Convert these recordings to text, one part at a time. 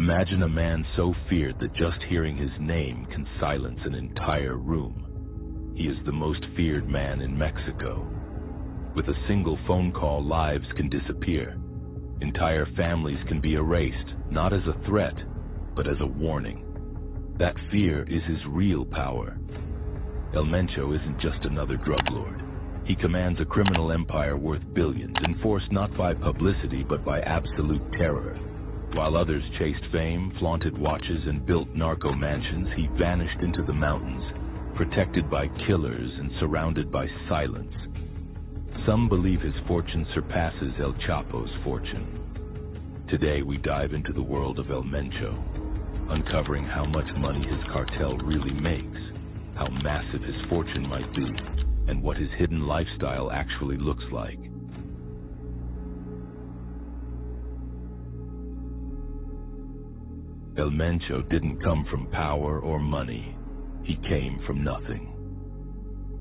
Imagine a man so feared that just hearing his name can silence an entire room. He is the most feared man in Mexico. With a single phone call, lives can disappear. Entire families can be erased, not as a threat, but as a warning. That fear is his real power. El Mencho isn't just another drug lord. He commands a criminal empire worth billions, enforced not by publicity but by absolute terror. While others chased fame, flaunted watches, and built narco mansions, he vanished into the mountains, protected by killers and surrounded by silence. Some believe his fortune surpasses El Chapo's fortune. Today we dive into the world of El Mencho, uncovering how much money his cartel really makes, how massive his fortune might be, and what his hidden lifestyle actually looks like. El Mencho didn't come from power or money. He came from nothing.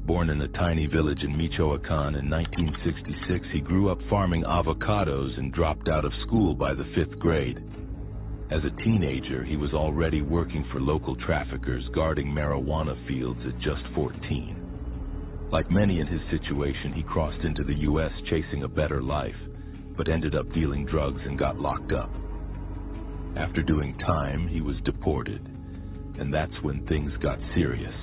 Born in a tiny village in Michoacan in 1966, he grew up farming avocados and dropped out of school by the 5th grade. As a teenager, he was already working for local traffickers, guarding marijuana fields at just 14. Like many in his situation, he crossed into the U.S. chasing a better life, but ended up dealing drugs and got locked up. After doing time, he was deported, and that's when things got serious.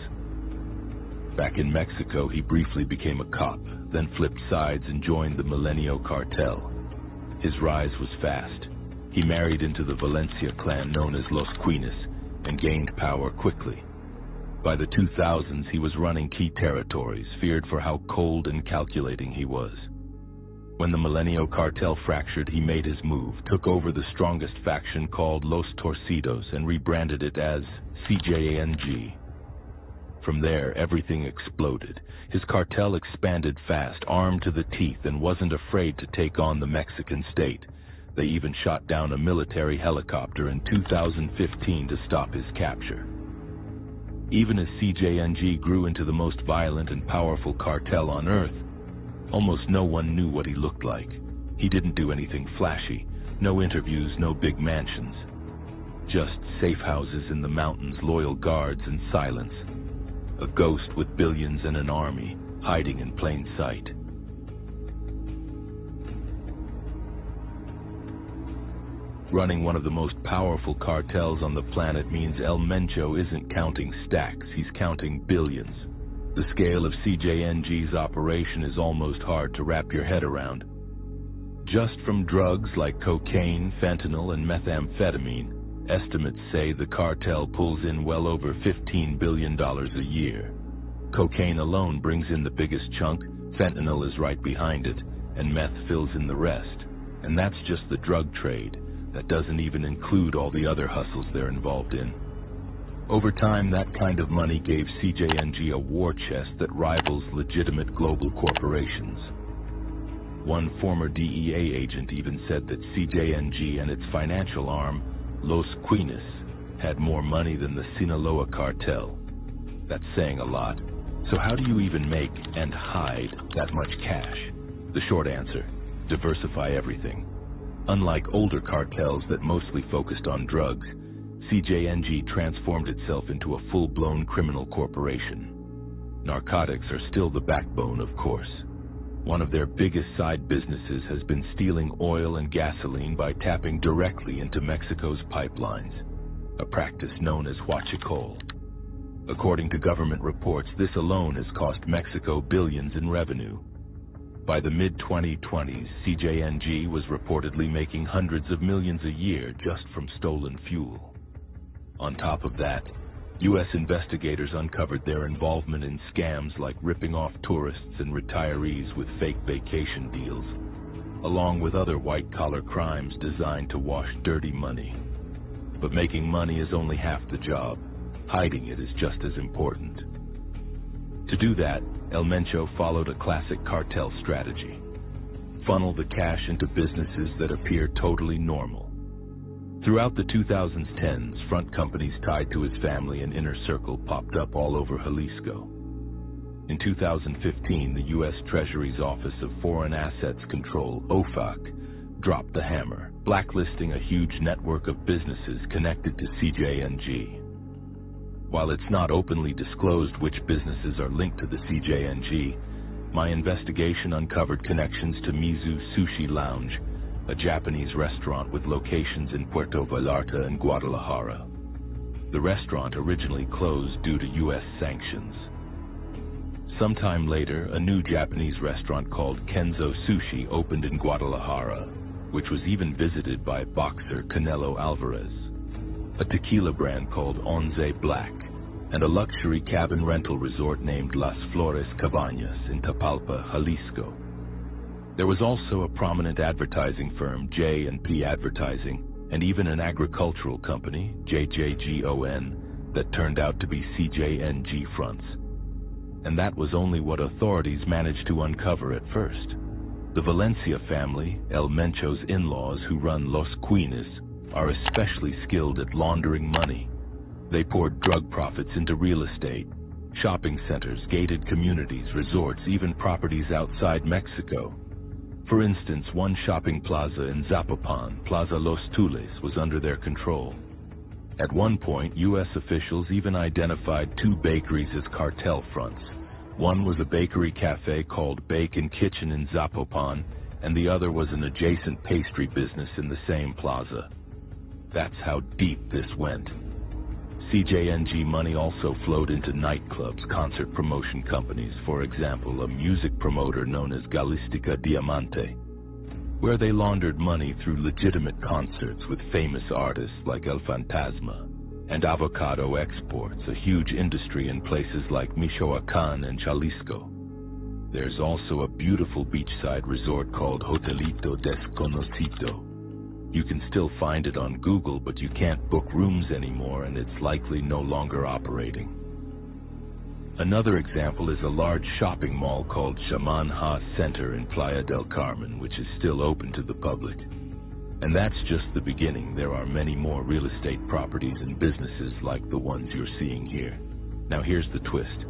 Back in Mexico, he briefly became a cop, then flipped sides and joined the Milenio cartel. His rise was fast. He married into the Valencia clan known as Los Quines and gained power quickly. By the 2000s, he was running key territories, feared for how cold and calculating he was. When the Milenio cartel fractured, he made his move, took over the strongest faction called Los Torcidos and rebranded it as CJNG. From there, everything exploded. His cartel expanded fast, armed to the teeth, and wasn't afraid to take on the Mexican state. They even shot down a military helicopter in 2015 to stop his capture. Even as CJNG grew into the most violent and powerful cartel on Earth, almost no one knew what he looked like. He didn't do anything flashy, no interviews, no big mansions. Just safe houses in the mountains, loyal guards, and silence. A ghost with billions and an army, hiding in plain sight. Running one of the most powerful cartels on the planet means El Mencho isn't counting stacks, he's counting billions. The scale of CJNG's operation is almost hard to wrap your head around. Just from drugs like cocaine, fentanyl, and methamphetamine, estimates say the cartel pulls in well over $15 billion a year. Cocaine alone brings in the biggest chunk, fentanyl is right behind it, and meth fills in the rest. And that's just the drug trade. That doesn't even include all the other hustles they're involved in. Over time, that kind of money gave CJNG a war chest that rivals legitimate global corporations. One former DEA agent even said that CJNG and its financial arm, Los Quines, had more money than the Sinaloa cartel. That's saying a lot. So how do you even make and hide that much cash? The short answer, diversify everything. Unlike older cartels that mostly focused on drugs, CJNG transformed itself into a full-blown criminal corporation. Narcotics are still the backbone, of course. One of their biggest side businesses has been stealing oil and gasoline by tapping directly into Mexico's pipelines, a practice known as huachicol. According to government reports, this alone has cost Mexico billions in revenue. By the mid-2020s, CJNG was reportedly making hundreds of millions a year just from stolen fuel. On top of that, U.S. investigators uncovered their involvement in scams like ripping off tourists and retirees with fake vacation deals, along with other white-collar crimes designed to wash dirty money. But making money is only half the job. Hiding it is just as important. To do that, El Mencho followed a classic cartel strategy. Funnel the cash into businesses that appear totally normal. Throughout the 2010s, front companies tied to his family and inner circle popped up all over Jalisco. In 2015, the U.S. Treasury's Office of Foreign Assets Control, OFAC, dropped the hammer, blacklisting a huge network of businesses connected to CJNG. While it's not openly disclosed which businesses are linked to the CJNG, my investigation uncovered connections to Mizu Sushi Lounge, a Japanese restaurant with locations in Puerto Vallarta and Guadalajara. The restaurant originally closed due to U.S. sanctions. Sometime later, a new Japanese restaurant called Kenzo Sushi opened in Guadalajara, which was even visited by boxer Canelo Alvarez, a tequila brand called Onze Black, and a luxury cabin rental resort named Las Flores Cabañas in Tapalpa, Jalisco. There was also a prominent advertising firm, J&P Advertising, and even an agricultural company, JJGON, that turned out to be CJNG fronts. And that was only what authorities managed to uncover at first. The Valencia family, El Mencho's in-laws who run Los Quines, are especially skilled at laundering money. They poured drug profits into real estate, shopping centers, gated communities, resorts, even properties outside Mexico. For instance, one shopping plaza in Zapopan, Plaza Los Tules, was under their control. At one point, U.S. officials even identified two bakeries as cartel fronts. One was a bakery cafe called Bake and Kitchen in Zapopan, and the other was an adjacent pastry business in the same plaza. That's how deep this went. CJNG money also flowed into nightclubs, concert promotion companies, for example, a music promoter known as Galistica Diamante, where they laundered money through legitimate concerts with famous artists like El Fantasma, and avocado exports, a huge industry in places like Michoacán and Jalisco. There's also a beautiful beachside resort called Hotelito Desconocido. You can still find it on Google, but you can't book rooms anymore, and it's likely no longer operating. Another example is a large shopping mall called Shaman Ha Center in Playa del Carmen, which is still open to the public. And that's just the beginning. There are many more real estate properties and businesses like the ones you're seeing here. Now here's the twist.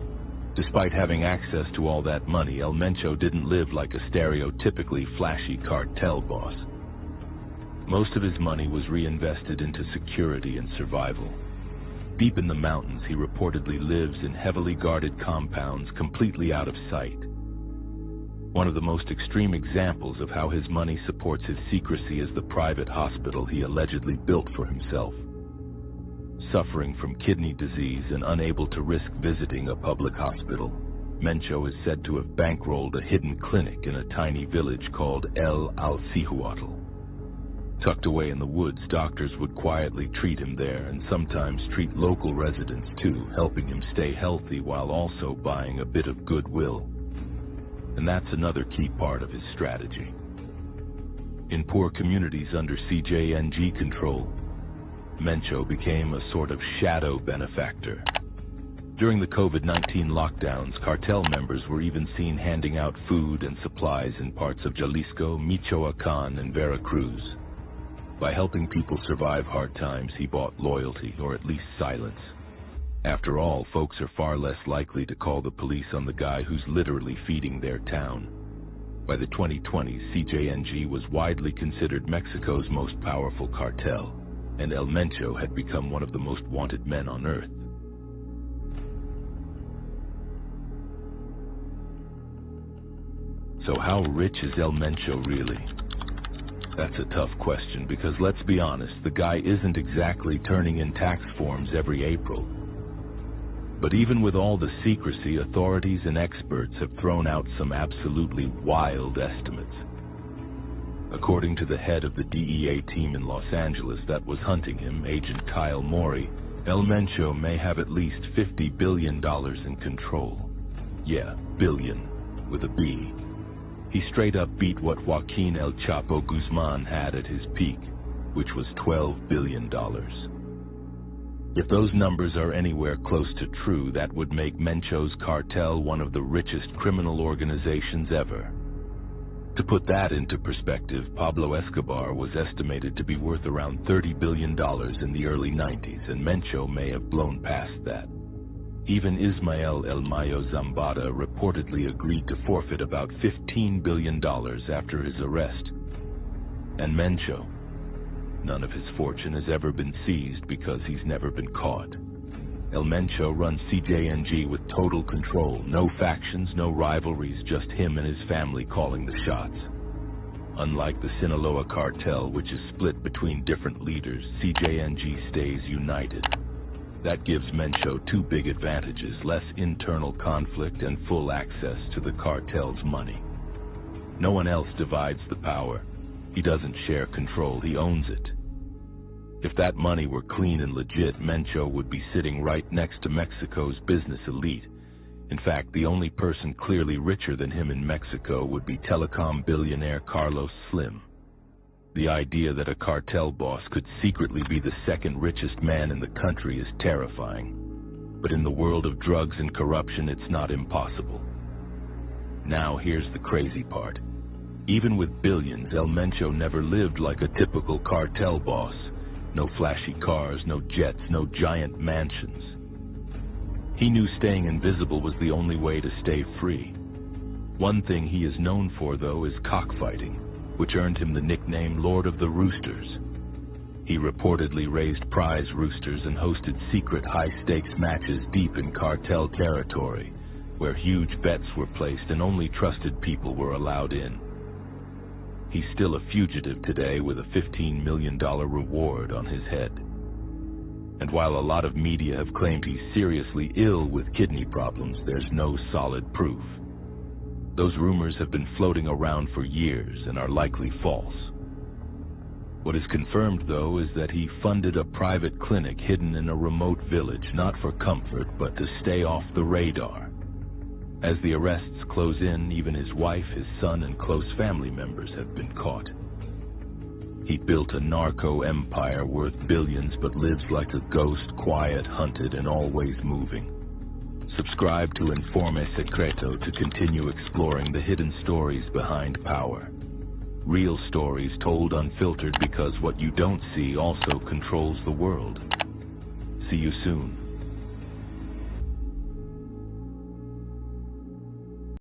Despite having access to all that money, El Mencho didn't live like a stereotypically flashy cartel boss. Most of his money was reinvested into security and survival. Deep in the mountains, he reportedly lives in heavily guarded compounds completely out of sight. One of the most extreme examples of how his money supports his secrecy is the private hospital he allegedly built for himself. Suffering from kidney disease and unable to risk visiting a public hospital, Mencho is said to have bankrolled a hidden clinic in a tiny village called El Alcihuatl. Tucked away in the woods, doctors would quietly treat him there and sometimes treat local residents too, helping him stay healthy while also buying a bit of goodwill. And that's another key part of his strategy. In poor communities under CJNG control, Mencho became a sort of shadow benefactor. During the COVID-19 lockdowns, cartel members were even seen handing out food and supplies in parts of Jalisco, Michoacán, and Veracruz. By helping people survive hard times, he bought loyalty, or at least silence. After all, folks are far less likely to call the police on the guy who's literally feeding their town. By the 2020s, CJNG was widely considered Mexico's most powerful cartel, and El Mencho had become one of the most wanted men on earth. So how rich is El Mencho really? That's a tough question because, let's be honest, the guy isn't exactly turning in tax forms every April. But even with all the secrecy, authorities and experts have thrown out some absolutely wild estimates. According to the head of the DEA team in Los Angeles that was hunting him, Agent Kyle Morey, El Mencho may have at least $50 billion in control. Yeah, billion, with a B. He straight up beat what Joaquin El Chapo Guzman had at his peak, which was $12 billion. If those numbers are anywhere close to true, that would make Mencho's cartel one of the richest criminal organizations ever. To put that into perspective, Pablo Escobar was estimated to be worth around $30 billion in the early 90s, and Mencho may have blown past that. Even Ismael El Mayo Zambada reportedly agreed to forfeit about $15 billion after his arrest. and Mencho. None of his fortune has ever been seized because he's never been caught. El Mencho runs CJNG with total control. No factions, no rivalries, just him and his family calling the shots. Unlike the Sinaloa cartel, which is split between different leaders, CJNG stays united. That gives Mencho two big advantages: less internal conflict and full access to the cartel's money. No one else divides the power. He doesn't share control, he owns it. If that money were clean and legit, Mencho would be sitting right next to Mexico's business elite. In fact, the only person clearly richer than him in Mexico would be telecom billionaire Carlos Slim. The idea that a cartel boss could secretly be the second richest man in the country is terrifying. But in the world of drugs and corruption, it's not impossible. Now here's the crazy part. Even with billions, El Mencho never lived like a typical cartel boss. No flashy cars, no jets, no giant mansions. He knew staying invisible was the only way to stay free. One thing he is known for, though, is cockfighting, which earned him the nickname Lord of the Roosters. He reportedly raised prize roosters and hosted secret high-stakes matches deep in cartel territory, where huge bets were placed and only trusted people were allowed in. He's still a fugitive today with a $15 million reward on his head. And while a lot of media have claimed he's seriously ill with kidney problems, there's no solid proof. Those rumors have been floating around for years and are likely false. What is confirmed, though, is that he funded a private clinic hidden in a remote village, not for comfort, but to stay off the radar. As the arrests close in, even his wife, his son, and close family members have been caught. He built a narco empire worth billions, but lives like a ghost, quiet, hunted, and always moving. Subscribe to Informe Secreto to continue exploring the hidden stories behind power. Real stories told unfiltered, because what you don't see also controls the world. See you soon.